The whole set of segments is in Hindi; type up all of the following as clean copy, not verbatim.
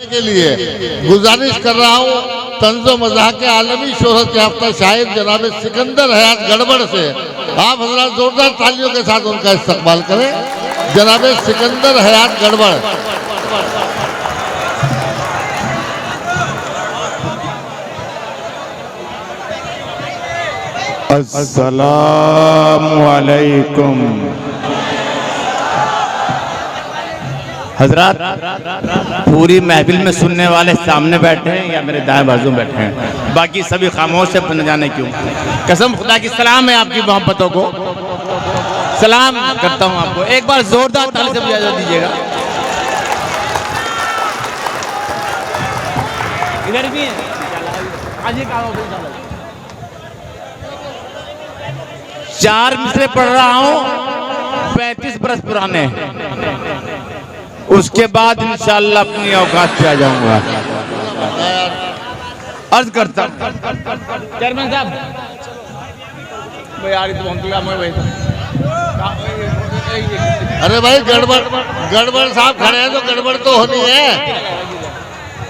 के लिए गुजारिश कर रहा हूँ तंज़ो मज़ाह के आलमी शोहरत याफ्ता शायर जनाब सिकंदर हयात गड़बड़ से आप हज़रात जोरदार तालियों के साथ उनका इस्तकबाल करें। जनाब सिकंदर हयात गड़बड़। अस्सलामु अलैकुम। हजरात, पूरी महफिल में सुनने वाले सामने बैठे हैं या मेरे दाएं बाजू में बैठे हैं, बाकी सभी खामोश है, न जाने क्यों। कसम खुदा की सलाम है आपकी मोहब्बतों को, सलाम करता हूं आपको। एक बार जोरदार ताली से इजाजत दीजिएगा। इधर भी है आज 4 मिसरे पढ़ रहा हूं 35 बरस पुराने, उसके बाद इंशाअल्लाह अपनी औकात पे आ जाऊंगा। अर्ज करता चेयरमैन साहब, अरे भाई गड़बड़ साहब खड़े हैं तो गड़बड़ तो होनी है।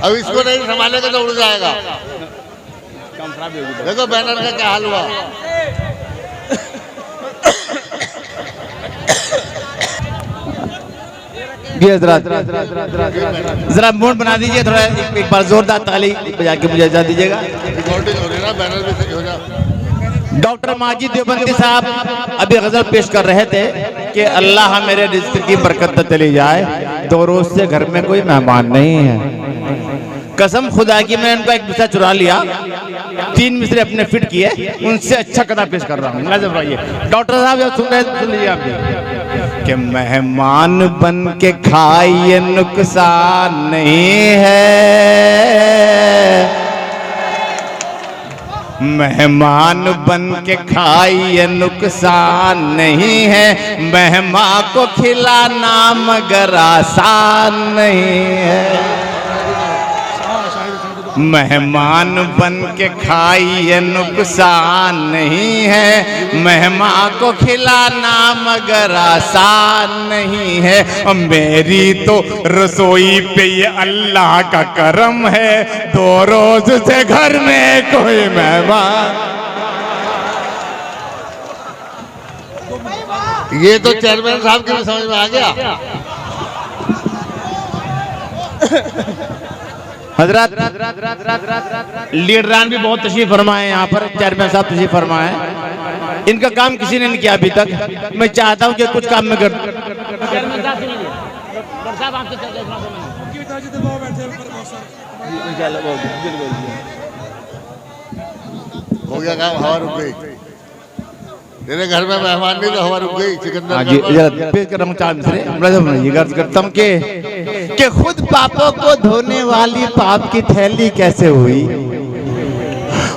अब इसको नहीं संभालेगा तो उड़ जाएगा। देखो बैनर का क्या हाल हुआ। जरा मूड बना दीजिए थोड़ा, एक बार जोरदार ताली बजा के मुझे इजाजत दीजिएगा। रिकॉर्डिंग हो रही है ना, बैनर भी सही हो जाए। डॉक्टर माजिद देवबंदी साहब अभी गजल पेश कर रहे थे कि अल्लाह मेरे रिज़्क़ की बरकत न चली जाए, 2 रोज से घर में कोई मेहमान नहीं है। कसम खुदा की मैं उनका एक मिसरा चुरा लिया, 3 मिसरे अपने फिट किए, उनसे अच्छा कदा पेश कर रहा हूँ। डॉक्टर साहब सुन रहे सुन लीजिए आप कि मेहमान बन के खाइए नुकसान नहीं है, मेहमान बन के खाइए नुकसान नहीं है, मेहमान को खिलाना मगर आसान नहीं है। मेहमान बन के खाइए नुकसान नहीं है, मेहमान को खिलाना मगर आसान नहीं है। मेरी तो रसोई पे ये अल्लाह का करम है, 2 रोज से घर में कोई मेहमान। ये तो चेयरमैन साहब की भी समझ में आ गया। हजरत लीडरान भी बहुत तशरीफ फरमाए यहाँ पर, चेयरमैन साहब तशरीफ फरमाए। इनका काम किसी ने नहीं किया अभी तक, मैं चाहता हूँ कि कुछ काम में कर। हो गया काम, हवा रुक गई। तेरे घर में मेहमान नहीं तो हवा रुक गई। पेश कर रहा हूँ 4 मिसरे। ये गर्ज करता हूँ कि खुद पापों को धोने वाली पाप की थैली कैसे हुई,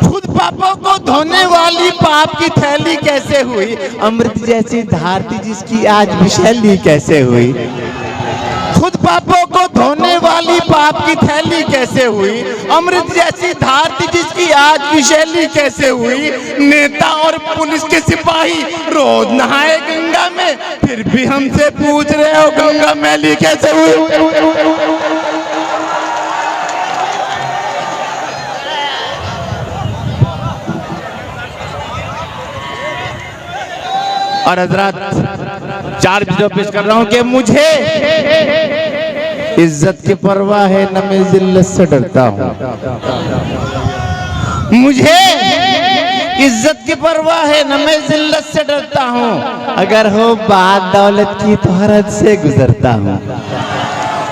खुद पापों को धोने वाली पाप की थैली कैसे हुई, अमृत जैसी धार थी जिसकी आज विषैली कैसे हुई। खुद पापों को धोने वाली पाप की थैली कैसे हुई, अमृत जैसी धार थी जिसकी आज विषैली कैसे हुई। नेता और पुलिस के सिपाही रोज नहाए गंगा में, फिर भी हमसे पूछ रहे हो गंगा मैली कैसे हुई। और हजरात 4 वीडियो पेश कर रहा हूं कि मुझे इज्जत की परवाह है न मैं जिल्लत से डरता हूं, मुझे इज्जत की परवाह है न मैं जिल्लत से डरता हूं, अगर हो बात दौलत की तो हरद से गुजरता हूं।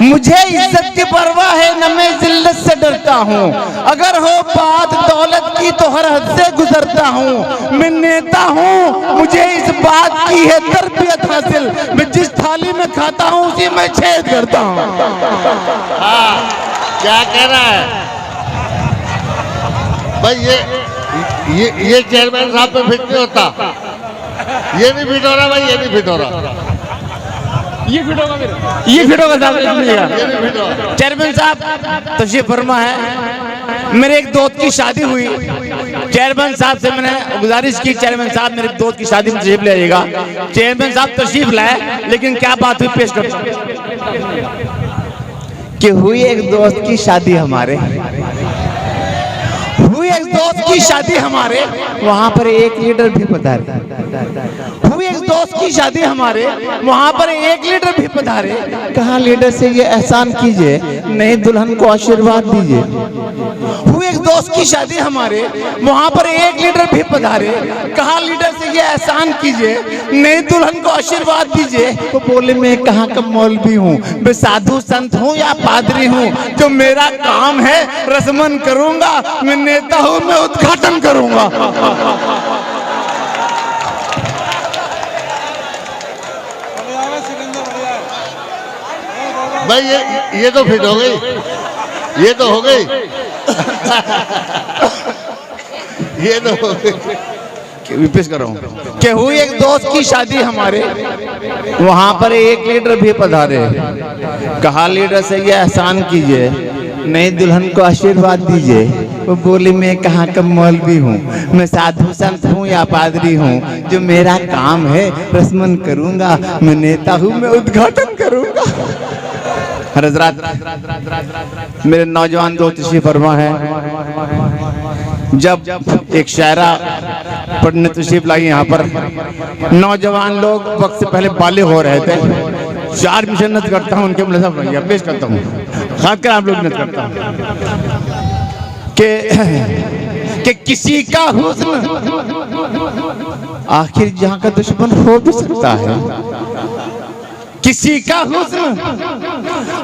मुझे इज्जत की परवाह है न मैं जिल्लत से डरता हूँ, अगर हो बात दौलत की तो हर हद से गुजरता हूँ। मैं नेता हूँ, मुझे इस बात की है तरबियत हासिल, मैं जिस थाली में खाता हूँ उसी में छेद करता हूँ। क्या कह रहा है भाई? ये चेयरमैन साहब पे फिट नहीं होता, ये नहीं फिट हो रहा भाई, ये नहीं फिट हो रहा। ये फिट होगा मेरा, ये फिट होगा साहब। चेयरमैन साहब तशरीफ फरमा है। मेरे एक दोस्त की शादी हुई, चेयरमैन साहब से मैंने गुजारिश की, चेयरमैन साहब मेरे दोस्त की शादी में तशरीफ ले आइएगा। चेयरमैन साहब तशरीफ लाए, लेकिन क्या बात हुई पेश कर कि हुई एक दोस्त की शादी हमारे, हुई एक दोस्त की शादी हमारे, वहां पर एक लीटर भी पधारे। हुई एक दोस्त की शादी हमारे, वहां पर एक लीटर भी पधारे। कहा लीडर से ये एहसान कीजिए, नई दुल्हन को आशीर्वाद दीजिए। हुई एक दोस्त की शादी हमारे, वहां पर एक लीडर भी पधारे। कहा लीडर से ये एहसान कीजिए, नई दुल्हन को आशीर्वाद दीजिए। वो बोले मैं कहाँ का मौलवी हूँ, मैं साधु संत हूँ या पादरी हूँ, जो मेरा काम है रसमन करूंगा, मैं नेता हूँ मैं उद्घाटन करूंगा। भाई ये तो फिट हो गई, ये तो हो गई। ये तो हो गई। रिपीट कर रहा हूँ कि हुई एक दोस्त की शादी हमारे, वहां पर एक लीडर भी पधारे। कहा लीडर से ये एहसान कीजिए, नई दुल्हन को आशीर्वाद दीजिए। वो बोली मैं कहाँ का मौलवी हूँ, मैं साधु संत हूँ या पादरी हूँ, जो मेरा काम है रसमन करूंगा, मैं नेता हूँ मैं उद्घाटन करूंगा। हज़रात मेरे नौजवान दोस्त तशरीफ फरमा है, जब एक शायरा पढ़ने तशरीफ लाई यहाँ पर, नौजवान लोग वक्त से पहले बालिग हो रहे थे। 4 मिशन्नत करता हूँ उनके मुलाज़ा पेश करता हूँ, खासकर आप लोग नत करता हूँ कि किसी का हुस्न आखिर जहाँ का दुश्मन हो भी सकता है, किसी का हुस्न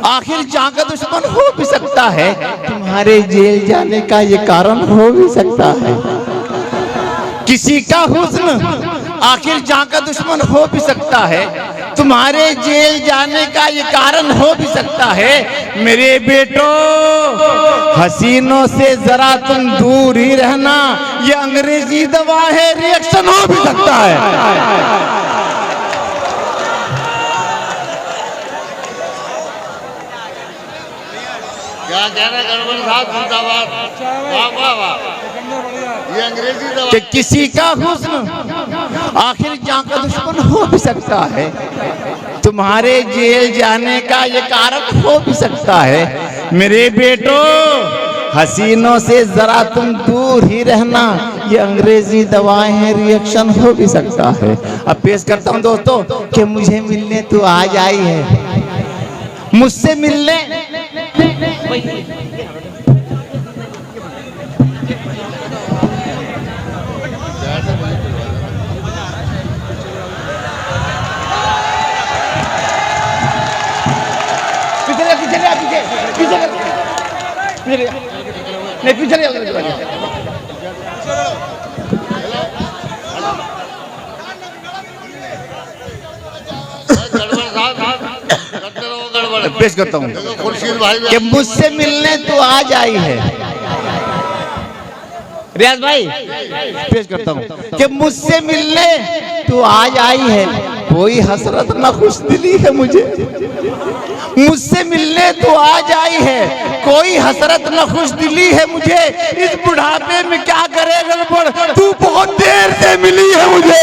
आखिर जहाँ का दुश्मन हो भी सकता है, तुम्हारे जेल जाने का ये कारण हो भी सकता है। किसी का हुस्न आखिर जहाँ का दुश्मन हो भी सकता है, तुम्हारे जेल जाने का ये कारण हो भी सकता है। मेरे बेटो हसीनों से जरा तुम दूर ही रहना, ये अंग्रेजी दवा है, रिएक्शन हो भी सकता है। क्या कहना गड़बड़ साहब, जिंदाबाद, वाह वाह वाह। ये अंग्रेजी दवा कि किसी का हुस्न आखिर जहाँ का दुश्मन हो भी सकता है, तुम्हारे जेल जाने का ये कारण हो भी सकता है। मेरे बेटो हसीनों से जरा तुम दूर ही रहना, ये अंग्रेजी दवाएं हैं, रिएक्शन हो भी सकता है। अब पेश करता हूँ दोस्तों कि मुझे मिलने तो आज आई है, मुझसे मिलने पेश करता हूँ खुर्शीद भाई कि मुझसे मिलने तो आज आई है। रियाज भाई पेश करता हूँ कि मुझसे मिलने तो आज आई है, कोई हसरत न खुशदिली है मुझे। मुझसे मिलने तो आज आई है, कोई हसरत न खुशदिली है मुझे। इस बुढ़ापे में क्या करे गड़बड़, तू बहुत देर से मिली है मुझे।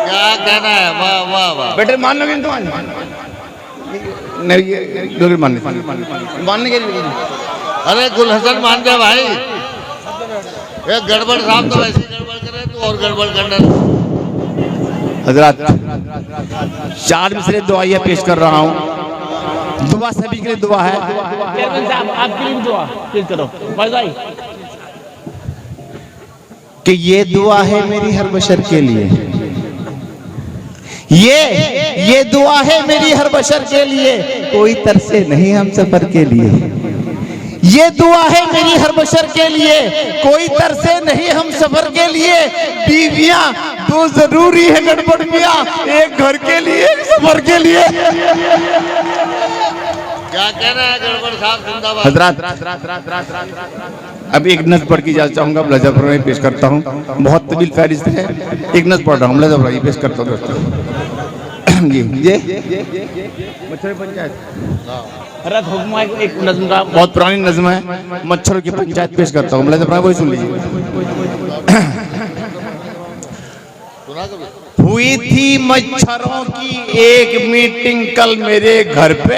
क्या कहना है, वाह वाह वाह। बेटे मान लोगे तो नहीं, ये मानने के लिए। अरे गुल हसन मान जा भाई, ये गड़बड़ साहब तो वैसे गड़बड़ करे, तू और गड़बड़ करना। हजरत 4 मिसरे दुआइया पेश कर रहा हूँ, दुआ सभी के लिए दुआ है। चेयरमैन साहब आपके लिए दुआ पेश करो भाई, कि ये दुआ है मेरी हर बशर के लिए, ये दुआ है मेरी हर बशर के लिए, कोई तरसे नहीं हम सफर के लिए। ये दुआ है मेरी हर बशर के लिए, कोई तरसे नहीं हम सफर के लिए। बीवियां 2 जरूरी है गड़बड़ मियां, एक घर के लिए एक सफर के लिए। क्या कहना है गड़बड़ साहब, जिंदाबाद। हजरात अब एक नज़्म पढ़ के जा चाहूंगा, मुलाज़ा में पेश करता हूँ। बहुत तवील फहरिस्त है, एक नज़्म पढ़ रहा हूँ, मुलाज़ा पेश करता हूँ दोस्तों। ये मच्छर पंचायत रत हुक्म एक नज़्म का, बहुत पुरानी नज़्म है, मच्छरों की पंचायत पेश करता हूँ, मुलाज़ा वही सुन लीजिए। हुई थी मच्छरों की एक मीटिंग कल मेरे घर पे,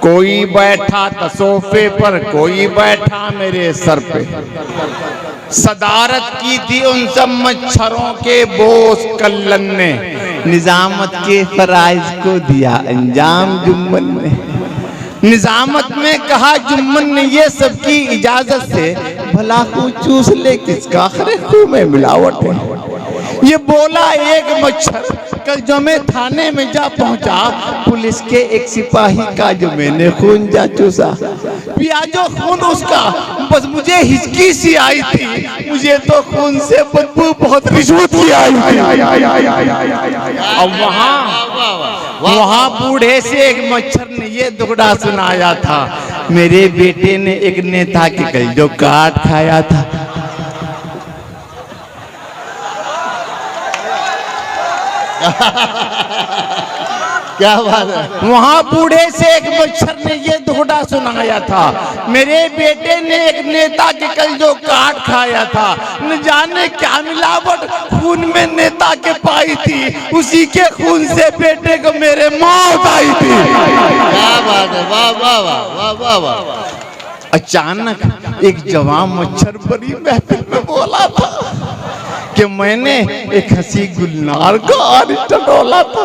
कोई बैठा था सोफे पर, कोई बैठा मेरे सर पे। सदारत की थी उन सब मच्छरों के बोस कल्लन ने, निजामत के फराइज को दिया अंजाम जुम्मन ने। निजामत में कहा जुम्मन ने ये सबकी इजाजत से, भला को चूस ले किसका खरे खून में मिलावट है। ये बोला एक मच्छर, कल जो मैं थाने में जा पहुंचा, पुलिस के एक सिपाही का जो मैंने खून जा चूसा। पियाजो खून उसका, बस मुझे हिचकी सी आई थी, मुझे तो खून से बदबू बहुत रिश्वत की आई थी। अब वहाँ बूढ़े से एक मच्छर ने ये दुखड़ा सुनाया था, मेरे बेटे ने एक नेता के कल जो काट खाया था। क्या बात है। वहाँ बूढ़े से एक मच्छर ने ये दुखड़ा सुनाया था, मेरे बेटे ने एक नेता के कल जो काट खाया था, न जाने क्या मिलावट खून में नेता के पाई थी, उसी के खून से बेटे को मेरे मौत आई थी। क्या बात है, वाह वाह वाह वाह वाह वाह। अचानक एक जवान मच्छर बड़ी महफिल में बोला था कि मैंने एक हंसी गुलनार का आरिस्टा डोला था।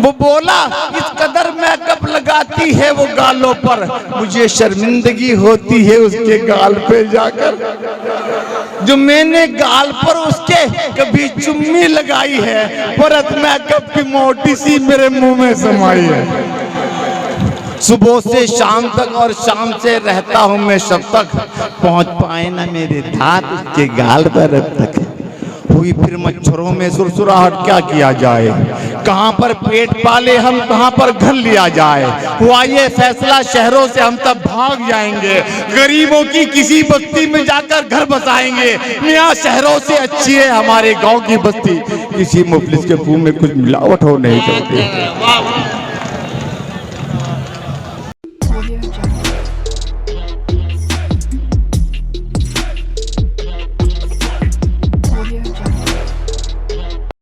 वो बोला इस कदर मेकअप लगाती है वो गालों पर, मुझे शर्मिंदगी होती है उसके गाल पे जाकर। जो मैंने गाल पर उसके कभी चुम्मी लगाई है, परत मेकअप की मोटी सी मेरे मुंह में समाई है। सुबह से शाम तक और शाम से रहता हूँ मैं शब तक, पहुँच पाए ना मेरे दांत उसके गाल पर अब तक। हुई फिर मच्छरों में सुरसुराहट, क्या किया जाए, कहाँ पर पेट पाले हम, कहाँ पर घर लिया जाए। हुआ ये फैसला शहरों से हम तब भाग जाएंगे, गरीबों की किसी बस्ती में जाकर घर बसाएंगे। मियाँ शहरों से अच्छी है हमारे गांव की बस्ती, किसी मुफलिस के मुंह में कुछ मिलावट हो नहीं सकती।